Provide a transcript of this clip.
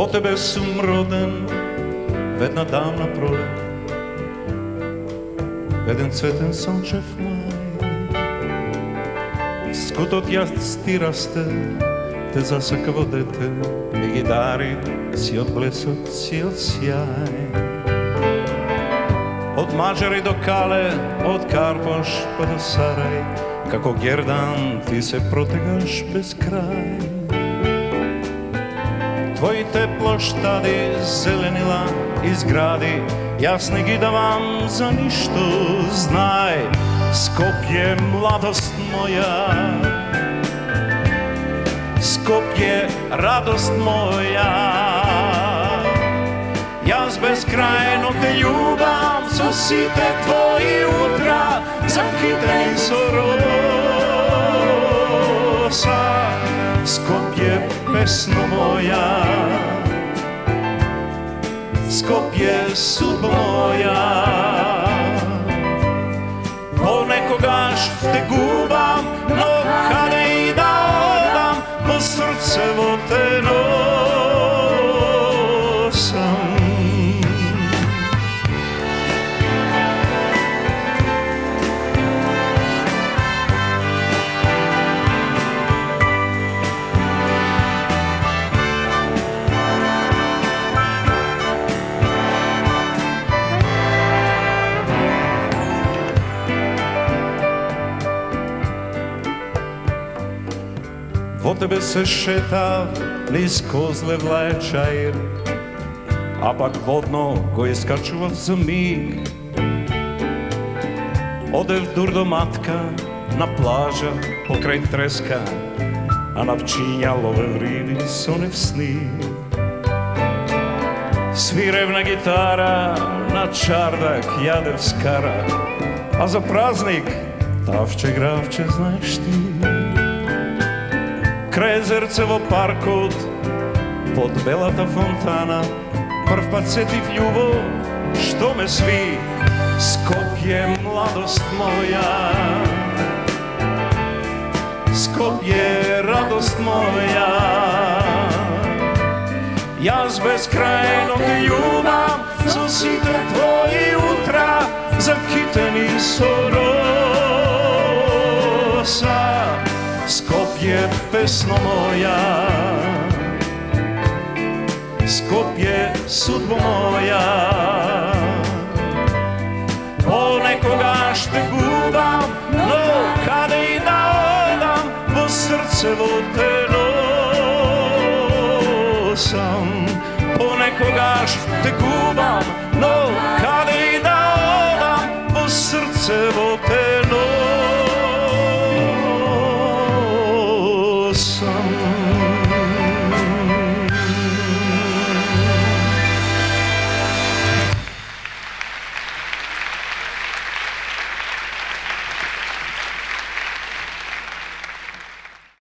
Во тебе сум роден в една давна пролет, еден цветен сончев май. Скутот јас ти расте, те засака во дете, ми ги дари си од блесот, си од сјај. Од Маđари до Кале, од Карпош па до Сарај, како гердан ти се протегаш без крај. Твоите площади, зеленила и згради, јас не ги давам за ништо, знај, Скопје, младост моја, Скопје, радост моја. Јас безкрајно те љубам со сите твои утра, закитени со роса. Скопје, песно моја, Скопје, судба моја. Понекогаш те губам, но каде и да одам, во срцево те носам. Во тебе се шетав низ Козлев Лајчаир, а пак водно го искачував за миг. Одев дур до Матка, на плажа, покрај треска, а на пчиња ловев риби со нив сни. Свирев на гитара, на чардак јадев скара, а за празник тавче гравче знаеш ти. Крај езерце во паркот, под белата фонтана, прв пат сетив љубов, што ме сви. Скопје, младост моја, Скопје, радост моја. Јас безкрајно те љубам со сите твои утра, закитени со роса. Скопје, песно моја, Скопје, судба моја. Понекогаш те губам, но каде и да одам, во срцево те носам. Понекогаш те губам, но каде и да одам, во срцево те